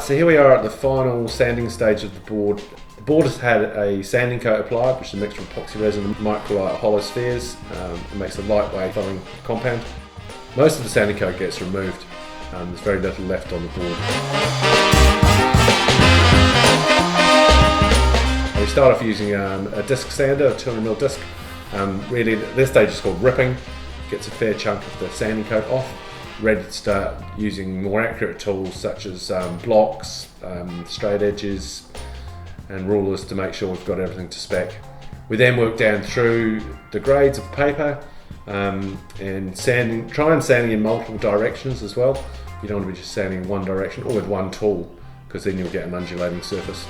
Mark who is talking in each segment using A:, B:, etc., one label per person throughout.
A: So here we are at the final sanding stage of the board. The board has had a sanding coat applied, which is a mixture of epoxy resin and microlite hollow spheres. It makes a lightweight following compound. Most of the sanding coat gets removed. There's very little left on the board. We start off using a disc sander, a 200mm disc. Really, at this stage it's called ripping. Gets a fair chunk of the sanding coat off. Ready to start using more accurate tools such as blocks, straight edges and rulers to make sure we've got everything to spec. We then work down through the grades of paper and try and sanding in multiple directions as well. You don't want to be just sanding in one direction or with one tool, because then you'll get an undulating surface.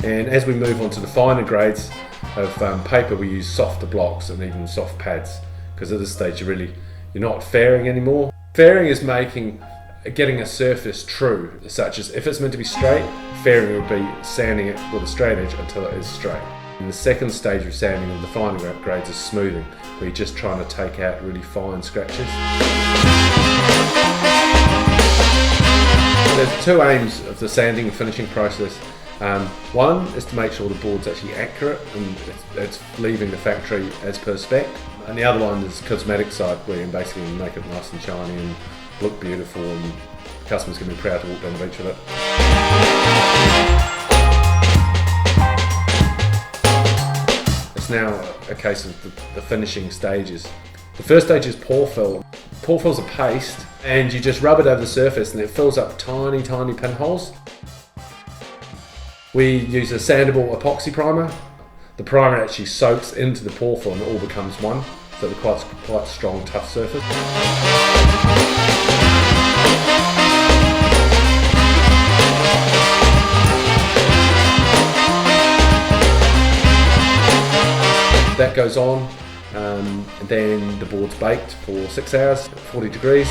A: And as we move on to the finer grades of paper, we use softer blocks and even soft pads, because at this stage you're not fairing anymore. Fairing is getting a surface true, such as if it's meant to be straight, fairing would be sanding it with a straight edge until it is straight. And the second stage of sanding of the finer grades is smoothing, where you're just trying to take out really fine scratches. There's two aims of the sanding and finishing process. One is to make sure the board's actually accurate and it's leaving the factory as per spec. And the other one is the cosmetic side, where you basically make it nice and shiny and look beautiful, and customers can be proud to walk down the beach with it. It's now a case of the finishing stages. The first stage is pour fill. Pour fill's a paste, and you just rub it over the surface and it fills up tiny pinholes. We use a sandable epoxy primer. The primer actually soaks into the pour fill and it all becomes one, so it's quite strong, tough surface. That goes on, and then the board's baked for 6 hours at 40 degrees.